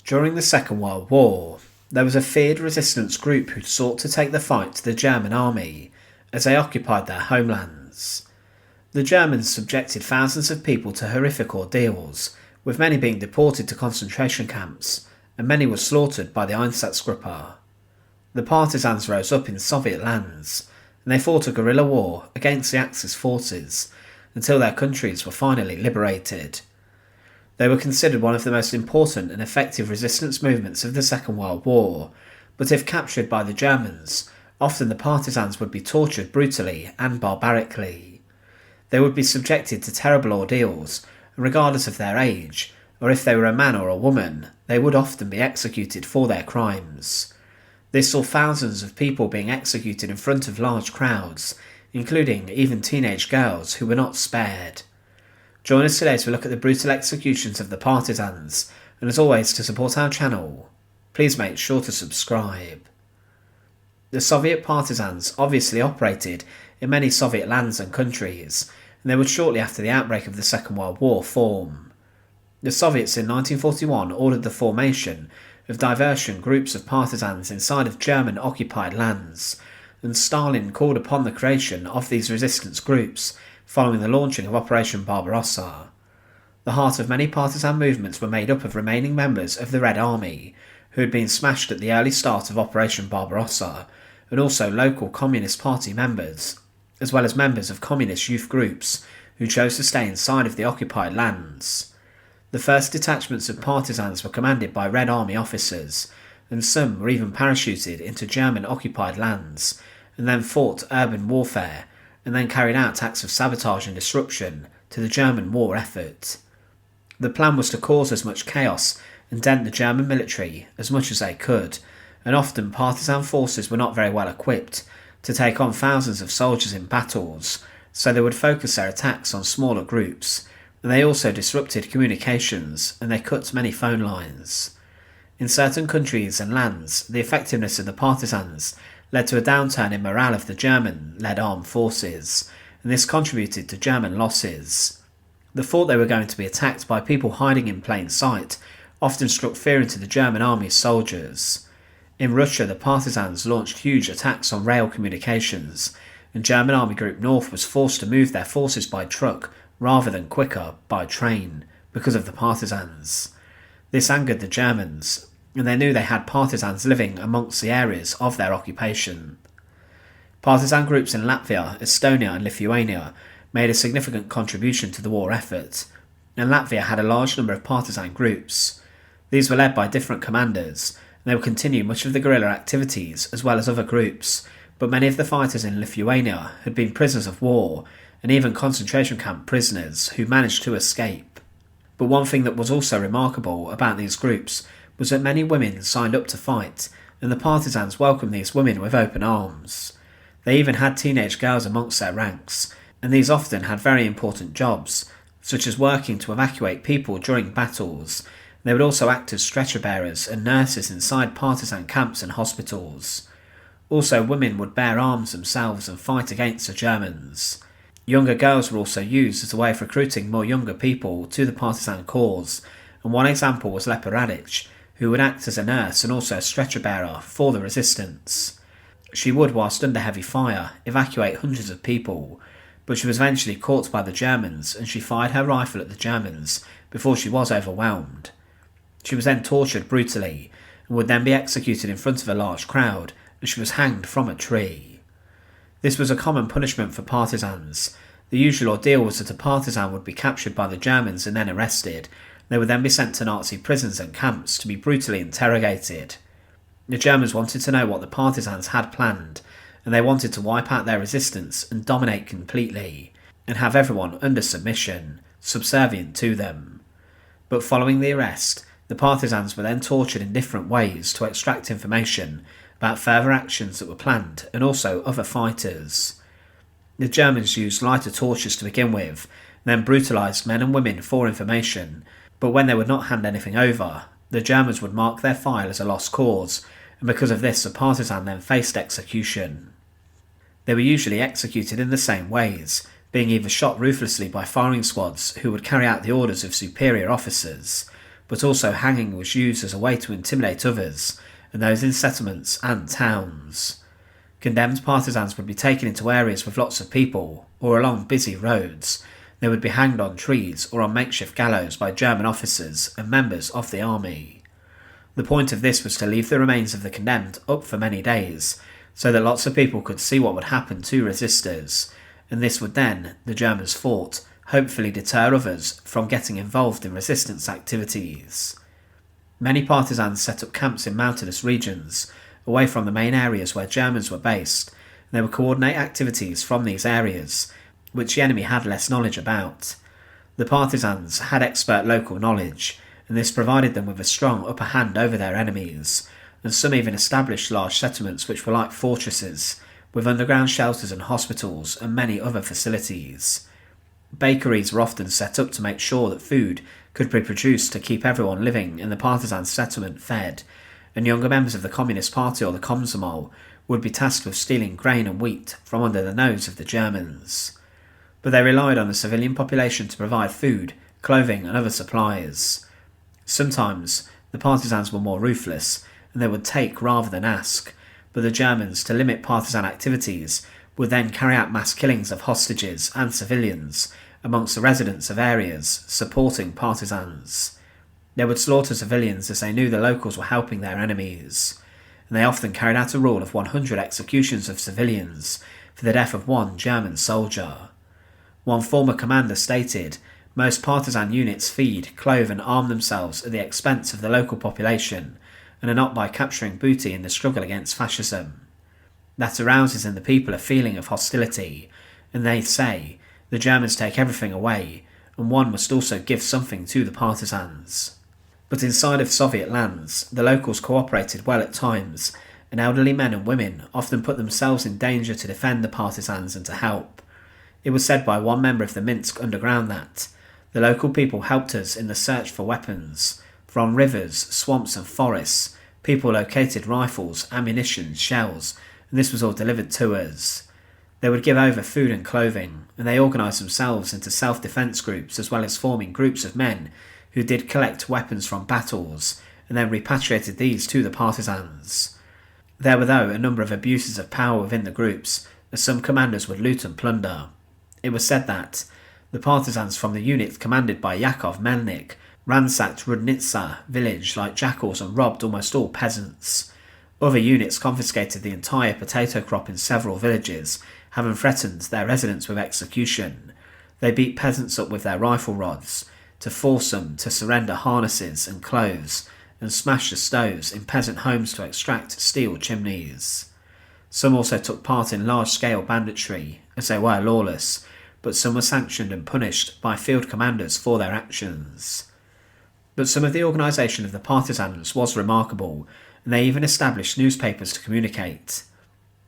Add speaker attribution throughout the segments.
Speaker 1: During the Second World War, there was a feared resistance group who sought to take the fight to the German army as they occupied their homelands. The Germans subjected thousands of people to horrific ordeals, with many being deported to concentration camps, and many were slaughtered by the Einsatzgruppe. The partisans rose up in Soviet lands, and they fought a guerrilla war against the Axis forces until their countries were finally liberated. They were considered one of the most important and effective resistance movements of the Second World War, but if captured by the Germans, often the partisans would be tortured brutally and barbarically. They would be subjected to terrible ordeals, and regardless of their age, or if they were a man or a woman, they would often be executed for their crimes. This saw thousands of people being executed in front of large crowds, including even teenage girls who were not spared. Join us today to look at the brutal executions of the partisans, and as always, to support our channel, please make sure to subscribe. The Soviet partisans obviously operated in many Soviet lands and countries, and they would shortly after the outbreak of the Second World War form. The Soviets in 1941 ordered the formation of diversion groups of partisans inside of German-occupied lands, and Stalin called upon the creation of these resistance groups following the launching of Operation Barbarossa. The heart of many partisan movements were made up of remaining members of the Red Army, who had been smashed at the early start of Operation Barbarossa, and also local Communist Party members, as well as members of communist youth groups who chose to stay inside of the occupied lands. The first detachments of partisans were commanded by Red Army officers, and some were even parachuted into German-occupied lands, and then fought urban warfare, and then carried out acts of sabotage and disruption to the German war effort. The plan was to cause as much chaos and dent the German military as much as they could, and often partisan forces were not very well equipped to take on thousands of soldiers in battles, so they would focus their attacks on smaller groups, and they also disrupted communications and they cut many phone lines. In certain countries and lands, the effectiveness of the partisans led to a downturn in morale of the German-led armed forces, and this contributed to German losses. The thought they were going to be attacked by people hiding in plain sight often struck fear into the German army's soldiers. In Russia, the partisans launched huge attacks on rail communications, and German Army Group North was forced to move their forces by truck rather than quicker by train because of the partisans. This angered the Germans, and they knew they had partisans living amongst the areas of their occupation. Partisan groups in Latvia, Estonia and Lithuania made a significant contribution to the war effort, and Latvia had a large number of partisan groups. These were led by different commanders, and they would continue much of the guerrilla activities as well as other groups, but many of the fighters in Lithuania had been prisoners of war and even concentration camp prisoners who managed to escape. But one thing that was also remarkable about these groups was that many women signed up to fight, and the partisans welcomed these women with open arms. They even had teenage girls amongst their ranks, and these often had very important jobs, such as working to evacuate people during battles. They would also act as stretcher bearers and nurses inside partisan camps and hospitals. Also, women would bear arms themselves and fight against the Germans. Younger girls were also used as a way of recruiting more younger people to the partisan cause, and one example was Lepa Radic, who would act as a nurse and also a stretcher bearer for the resistance. She would, whilst under heavy fire, evacuate hundreds of people, but she was eventually caught by the Germans and she fired her rifle at the Germans before she was overwhelmed. She was then tortured brutally and would then be executed in front of a large crowd, and she was hanged from a tree. This was a common punishment for partisans. The usual ordeal was that a partisan would be captured by the Germans and then arrested. They would then be sent to Nazi prisons and camps to be brutally interrogated. The Germans wanted to know what the partisans had planned, and they wanted to wipe out their resistance and dominate completely, and have everyone under submission, subservient to them. But following the arrest, the partisans were then tortured in different ways to extract information about further actions that were planned and also other fighters. The Germans used lighter tortures to begin with, and then brutalised men and women for information, but when they would not hand anything over, the Germans would mark their file as a lost cause, and because of this a partisan then faced execution. They were usually executed in the same ways, being either shot ruthlessly by firing squads who would carry out the orders of superior officers, but also hanging was used as a way to intimidate others and those in settlements and towns. Condemned partisans would be taken into areas with lots of people or along busy roads. They would be hanged on trees or on makeshift gallows by German officers and members of the army. The point of this was to leave the remains of the condemned up for many days, so that lots of people could see what would happen to resistors, and this would then, the Germans thought, hopefully deter others from getting involved in resistance activities. Many partisans set up camps in mountainous regions, away from the main areas where Germans were based, and they would coordinate activities from these areas, which the enemy had less knowledge about. The partisans had expert local knowledge, and this provided them with a strong upper hand over their enemies, and some even established large settlements which were like fortresses, with underground shelters and hospitals and many other facilities. Bakeries were often set up to make sure that food could be produced to keep everyone living in the partisan settlement fed, and younger members of the Communist Party or the Komsomol would be tasked with stealing grain and wheat from under the nose of the Germans. But they relied on the civilian population to provide food, clothing and other supplies. Sometimes the partisans were more ruthless, and they would take rather than ask, but the Germans, to limit partisan activities, would then carry out mass killings of hostages and civilians amongst the residents of areas supporting partisans. They would slaughter civilians as they knew the locals were helping their enemies, and they often carried out a rule of 100 executions of civilians for the death of one German soldier. One former commander stated, "Most partisan units feed, clothe and arm themselves at the expense of the local population, and are not by capturing booty in the struggle against fascism. That arouses in the people a feeling of hostility, and they say, the Germans take everything away, and one must also give something to the partisans." But inside of Soviet lands, the locals cooperated well at times, and elderly men and women often put themselves in danger to defend the partisans and to help. It was said by one member of the Minsk underground that, "The local people helped us in the search for weapons. From rivers, swamps and forests, people located rifles, ammunition, shells, and this was all delivered to us." They would give over food and clothing, and they organised themselves into self-defence groups as well as forming groups of men who did collect weapons from battles and then repatriated these to the partisans. There were, though, a number of abuses of power within the groups, as some commanders would loot and plunder. It was said that the partisans from the unit commanded by Yakov Melnik ransacked Rudnitsa village like jackals and robbed almost all peasants. Other units confiscated the entire potato crop in several villages, having threatened their residents with execution. They beat peasants up with their rifle rods, to force them to surrender harnesses and clothes, and smash the stoves in peasant homes to extract steel chimneys. Some also took part in large-scale banditry, as they were lawless, but some were sanctioned and punished by field commanders for their actions. But some of the organisation of the partisans was remarkable, and they even established newspapers to communicate.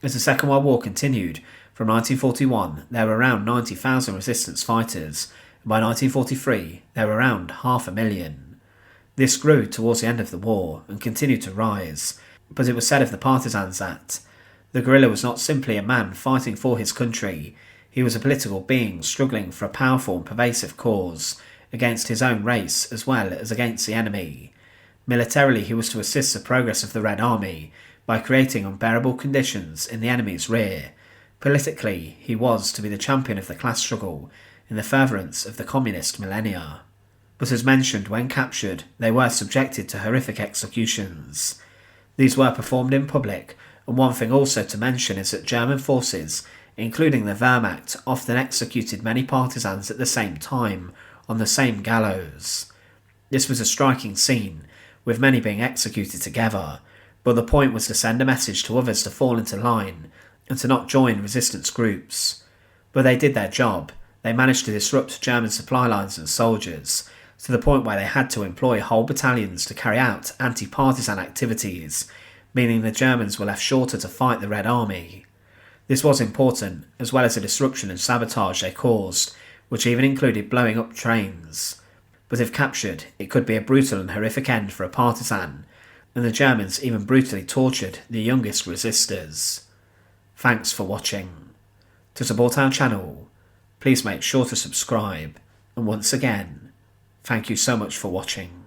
Speaker 1: As the Second World War continued, from 1941 there were around 90,000 resistance fighters, and by 1943 there were around 500,000. This grew towards the end of the war and continued to rise, but it was said of the partisans that the guerrilla was not simply a man fighting for his country, he was a political being struggling for a powerful and pervasive cause, against his own race as well as against the enemy. Militarily, he was to assist the progress of the Red Army by creating unbearable conditions in the enemy's rear. Politically, he was to be the champion of the class struggle in the furtherance of the communist millennia. But as mentioned, when captured, they were subjected to horrific executions. These were performed in public, and one thing also to mention is that German forces, including the Wehrmacht, often executed many partisans at the same time, on the same gallows. This was a striking scene, with many being executed together, but the point was to send a message to others to fall into line, and to not join resistance groups. But they did their job. They managed to disrupt German supply lines and soldiers, to the point where they had to employ whole battalions to carry out anti-partisan activities, meaning the Germans were left shorter to fight the Red Army. This was important, as well as the disruption and sabotage they caused, which even included blowing up trains. But if captured, it could be a brutal and horrific end for a partisan, and the Germans even brutally tortured the youngest resistors. Thanks for watching. To support our channel, please make sure to subscribe, and once again, thank you so much for watching.